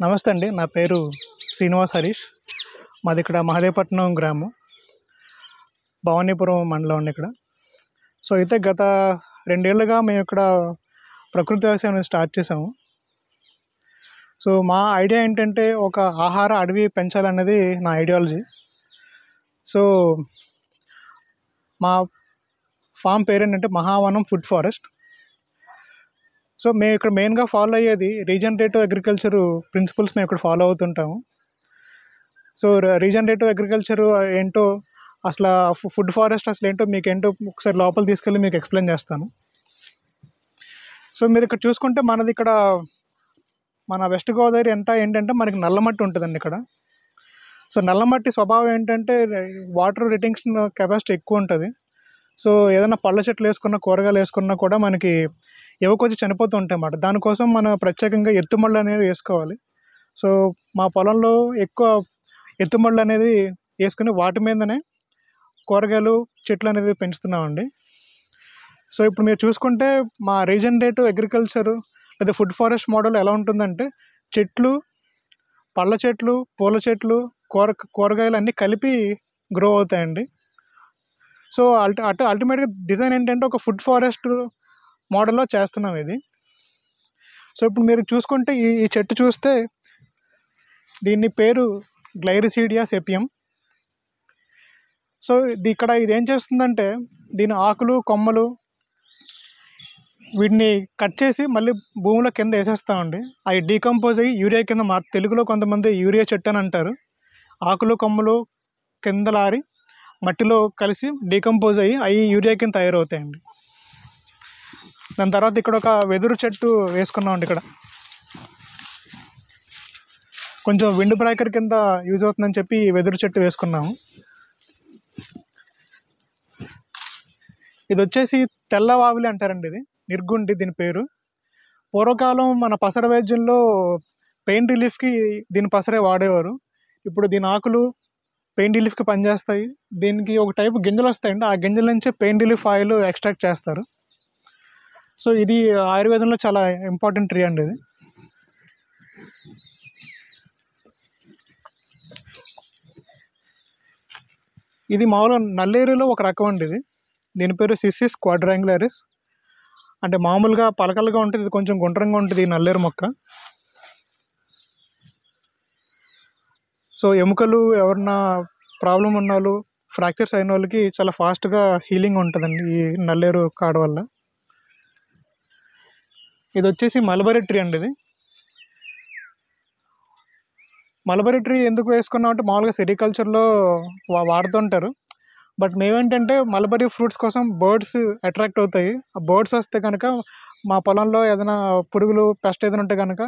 నమస్తే అండి. నా పేరు శ్రీనివాస్ హరీష్. మాది ఇక్కడ మహదేవపట్నం గ్రామం. భవానీపురం మండలం అండి ఇక్కడ. సో, అయితే గత 2 ఏళ్లుగా మేము ఇక్కడ ప్రకృతి వ్యవసాయం అనేది స్టార్ట్ చేసాము. సో, మా ఐడియా ఏంటంటే ఒక ఆహార అడవి పెంచాలన్నది నా ఐడియాలజీ. సో, మా ఫామ్ పేరేంటంటే మహావనం ఫుడ్ ఫారెస్ట్. సో, మేము ఇక్కడ మెయిన్‌గా ఫాలో అయ్యేది రీజనరేటివ్ అగ్రికల్చర్ ప్రిన్సిపల్స్ మేము ఇక్కడ ఫాలో అవుతుంటాము. సో, రీజనరేటివ్ అగ్రికల్చర్ ఏంటో అసల ఫుడ్ ఫారెస్ట్ అసలేంటో మీకేంటో ఒకసారి లోపలికి తీసుకెళ్ళి మీకు ఎక్స్‌ప్లెయిన్ చేస్తాను. సో, మీరిక్కడ చూసుకుంటే మనదిక్కడ మన వెస్ట్ గోదావరి ఏంటంటే మనకి నల్లమట్టి ఉంటదండి ఇక్కడ. సో, నల్లమట్టి స్వభావం ఏంటంటే వాటర్ రిటెన్షన్ కెపాసిటీ ఎక్కువుంటది. సో, ఏదైనా పళ్ళ చెట్లేసుకున్నా, కూరగాయలేసుకున్నా కూడా మనకి ఏవో కొంచెం చనిపోతూ ఉంటాయన్నమాట. దానికోసం మనం ప్రత్యేకంగా ఎత్తుమళ్ళనేవి వేసుకోవాలి. సో, మా పొలంలో ఎక్కువ ఎత్తుమళ్ళనేది వేసుకొని వాటి మీదనే కూరగాయలు, చెట్లనేవి పెంచుతున్నామండి. సో, ఇప్పుడు మీరు చూసుకుంటే మా రీజనరేటివ్ అగ్రికల్చర్ లేదా ఫుడ్ ఫారెస్ట్ మోడల్ ఎలా ఉంటుందంటే చెట్లు, పళ్ళ చెట్లు, పూల చెట్లు, కూరగాయలు అన్నీ కలిపి గ్రో అవుతాయండి. సో, అల్టిమేట్‌గా డిజైన్ ఏంటంటే ఒక ఫుడ్ ఫారెస్ట్ మోడల్‌లో చేస్తున్నాం ఇది. సో, ఇప్పుడు మీరు చూసుకుంటే ఈ చెట్టు చూస్తే దీని పేరు గ్లైరిసిడియా సెపియం. సో, ఇక్కడ ఇదేం చేస్తుందంటే దీని ఆకులు, కొమ్మలు వీటిని కట్ చేసి మళ్ళీ భూమిలో కింద వేసేస్తామండి. అవి డీకంపోజ్ అయ్యి యూరియా కింద తెలుగులో కొంతమంది యూరియా చెట్టు అని అంటారు. ఆకులు, కొమ్మలు కిందలారి మట్టిలో కలిసి డీకంపోజ్ అయ్యి అవి యూరియా కింద తయారవుతాయండి. దాని తర్వాత ఇక్కడ ఒక వెదురు చెట్టు వేసుకున్నామండి ఇక్కడ. కొంచెం విండ్ బ్రేకర్ కింద యూజ్ అవుతుందని చెప్పి వెదురు చెట్టు వేసుకున్నాము. ఇది వచ్చేసి తెల్లవావిలి అంటారండి. ఇది నిర్గుండి దీని పేరు. పూర్వకాలం మన పసర వైద్యంలో పెయిన్ రిలీఫ్కి దీని పసరే వాడేవారు. ఇప్పుడు దీని ఆకులు పెయిన్ రిలీఫ్కి పనిచేస్తాయి. దీనికి ఒక టైపు గింజలు వస్తాయండి. ఆ గింజల నుంచే పెయిన్ రిలీఫ్ ఆయిల్ ఎక్స్ట్రాక్ట్ చేస్తారు. సో, ఇది ఆయుర్వేదంలో చాలా ఇంపార్టెంట్ ట్రీ అండి ఇది. ఇది మామూలుగా నల్లేరులో ఒక రకం అండి ఇది. దీని పేరు సిసిస్ క్వాడ్రాంగులారిస్. అంటే మామూలుగా పలకలుగా ఉంటుంది, ఇది కొంచెం గుండ్రంగా ఉంటుంది ఈ నల్లేరు మొక్క. సో, ఎముకలు ఎవరన్నా ప్రాబ్లం ఉన్న వాళ్ళు, ఫ్రాక్చర్స్ అయిన వాళ్ళకి చాలా ఫాస్ట్గా హీలింగ్ ఉంటుందండి ఈ నల్లేరు కాడ వల్ల. ఇది వచ్చేసి మల్బరీ ట్రీ అండి ఇది. మల్బరీ ట్రీ ఎందుకు వేసుకున్నాం అంటే మామూలుగా సెరికల్చర్లో వాడుతుంటారు. బట్ మేమేంటంటే మల్బరీ ఫ్రూట్స్ కోసం బర్డ్స్ అట్రాక్ట్ అవుతాయి. ఆ బర్డ్స్ వస్తే కనుక మా పొలంలో ఏదైనా పురుగులు, పెస్ట్ ఏదైనా ఉంటే కనుక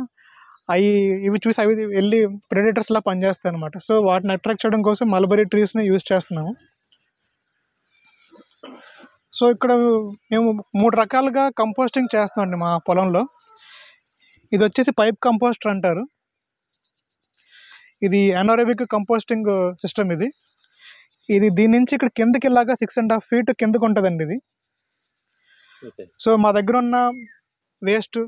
ఇవి చూసి అవి వెళ్ళి ప్రెడేటర్స్లా పనిచేస్తాయి అనమాట. సో, వాటిని అట్రాక్ట్ చేయడం కోసం మల్బరీ ట్రీస్ని యూజ్ చేస్తున్నాము. సో, ఇక్కడ మేము 3 రకాలుగా కంపోస్టింగ్ చేస్తామండి మా పొలంలో. ఇది వచ్చేసి పైప్ కంపోస్టర్ అంటారు. ఇది అనారోబిక్ కంపోస్టింగ్ సిస్టమ్ ఇది. దీని నుంచి ఇక్కడ కిందకి ఇలాగా 6.5 feet కిందకు ఉంటుందండి ఇది. సో, మా దగ్గర ఉన్న వేస్ట్,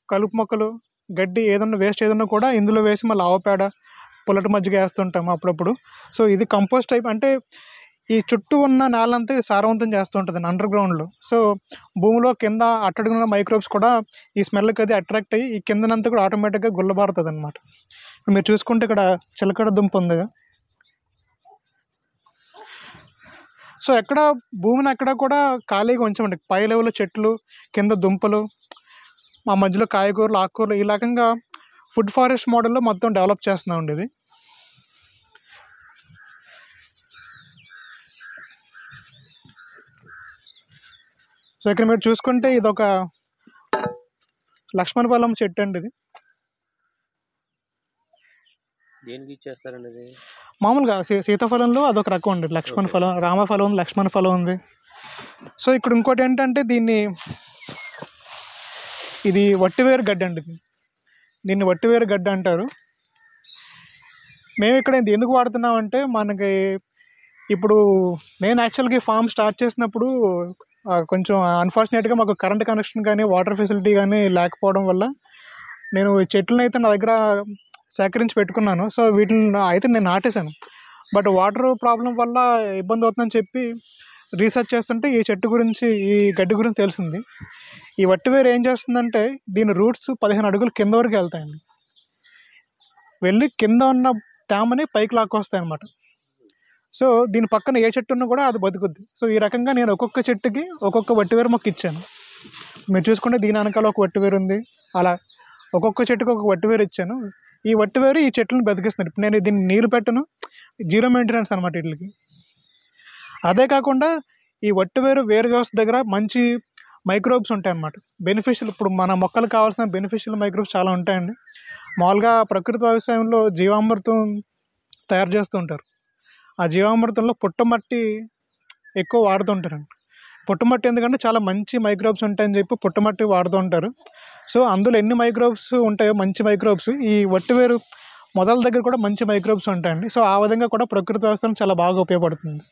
కలుపు మొక్కలు, గడ్డి ఏదన్నా వేస్ట్ ఏదన్నా కూడా ఇందులో వేసి మళ్ళీ ఆవు పేడ, పుల్లటి మజ్జిగ వేస్తుంటాము అప్పుడప్పుడు. సో, ఇది కంపోస్ట్ టైప్. అంటే ఈ చుట్టూ ఉన్న నేలంతా ఇది సారవంతం చేస్తూ ఉంటుందండి అండర్ గ్రౌండ్లో. సో, భూమిలో కింద అట్టడుగున మైక్రోబ్స్ కూడా ఈ స్మెల్కి అది అట్రాక్ట్ అయ్యి ఈ కిందనంతా కూడా ఆటోమేటిక్గా గుల్లబారుతుంది అనమాట. మీరు చూసుకుంటే ఇక్కడ చిలకడ దుంప ఉంది. సో, భూమిని ఎక్కడ కూడా ఖాళీగా ఉంచమండి. పై లెవెల్లో చెట్లు, కింద దుంపలు, మా మధ్యలో కాయగూరలు, ఆకుకూరలు, ఈ రకంగా ఫుడ్ ఫారెస్ట్ మోడల్లో మొత్తం డెవలప్ చేస్తున్నామండి ఇది. సో, ఇక్కడ మీరు చూసుకుంటే ఇదొక లక్ష్మణ ఫలం చెట్టు అండి ఇది. దేనికి ఇచ్చేస్తారండి ఇది? మామూలుగా సీతాఫలంలో అదొక రకం అండి. లక్ష్మణ ఫలం, రామఫలం ఉంది, లక్ష్మణ ఫలం ఉంది. సో, ఇక్కడ ఇంకోటి ఏంటంటే ఇది వట్టివేరు గడ్డి అండి. దీన్ని వట్టివేరు గడ్డి అంటారు. మేము ఇక్కడ ఎందుకు వాడుతున్నామంటే మనకి ఇప్పుడు నేను యాక్చువల్గా ఈ ఫామ్ స్టార్ట్ చేసినప్పుడు కొంచెం అన్ఫార్చునేట్గా మాకు కరెంట్ కనెక్షన్ కానీ వాటర్ ఫెసిలిటీ కానీ లేకపోవడం వల్ల నేను చెట్లను అయితే నా దగ్గర సేకరించి పెట్టుకున్నాను. సో వీటిని అయితే నేను నాటేశాను. బట్ వాటర్ ప్రాబ్లం వల్ల ఇబ్బంది అవుతుందని చెప్పి రీసెర్చ్ చేస్తుంటే ఈ చెట్టు గురించి, ఈ గడ్డి గురించి తెలిసింది. ఈ వట్టివేరు ఏం చేస్తుందంటే దీని రూట్స్ 15 అడుగులు కింద వరకు వెళ్తాయండి. వెళ్ళి కింద ఉన్న తేమని పైకి లాక్కొస్తాయి అన్నమాట. సో దీని పక్కన ఏ చెట్టు ఉన్నా కూడా అది బతుకుద్ది. సో ఈ రకంగా నేను ఒక్కొక్క చెట్టుకి ఒక్కొక్క వట్టివేరు మొక్క ఇచ్చాను. మీరు చూసుకుంటే దీని వెనకాల ఒక వట్టివేరు ఉంది. అలా ఒక్కొక్క చెట్టుకి ఒక వట్టివేరు ఇచ్చాను. ఈ వట్టివేరు ఈ చెట్లను బతికిస్తుంది. ఇప్పుడు నేను దీన్ని నీరు పెట్టను, జీరో మెయింటెనెన్స్ అనమాట వీటికి. అదే కాకుండా ఈ వట్టివేరు వేరు వ్యవస్థ దగ్గర మంచి మైక్రోబ్స్ ఉంటాయి అన్నమాట. బెనిఫిషియల్, ఇప్పుడు మన మొక్కలకు కావాల్సిన బెనిఫిషియల్ మైక్రోబ్స్ చాలా ఉంటాయండి. మామూలుగా ప్రకృతి వ్యవసాయంలో జీవామృతం తయారు చేస్తూ ఉంటారు. ఆ జీవామృతంలో పుట్టమట్టి ఎక్కువ వాడుతుంటారండి. పుట్టమట్టి ఎందుకంటే చాలా మంచి మైక్రోబ్స్ ఉంటాయని చెప్పి పుట్టమట్టి వాడుతూ ఉంటారు. సో అందులో ఎన్ని మైక్రోబ్స్ ఉంటాయో, మంచి మైక్రోబ్స్, ఈ వట్టివేరు మొదల దగ్గర కూడా మంచి మైక్రోబ్స్ ఉంటాయండి. సో ఆ విధంగా కూడా ప్రకృతి వ్యవస్థను చాలా బాగా ఉపయోగపడుతుంది.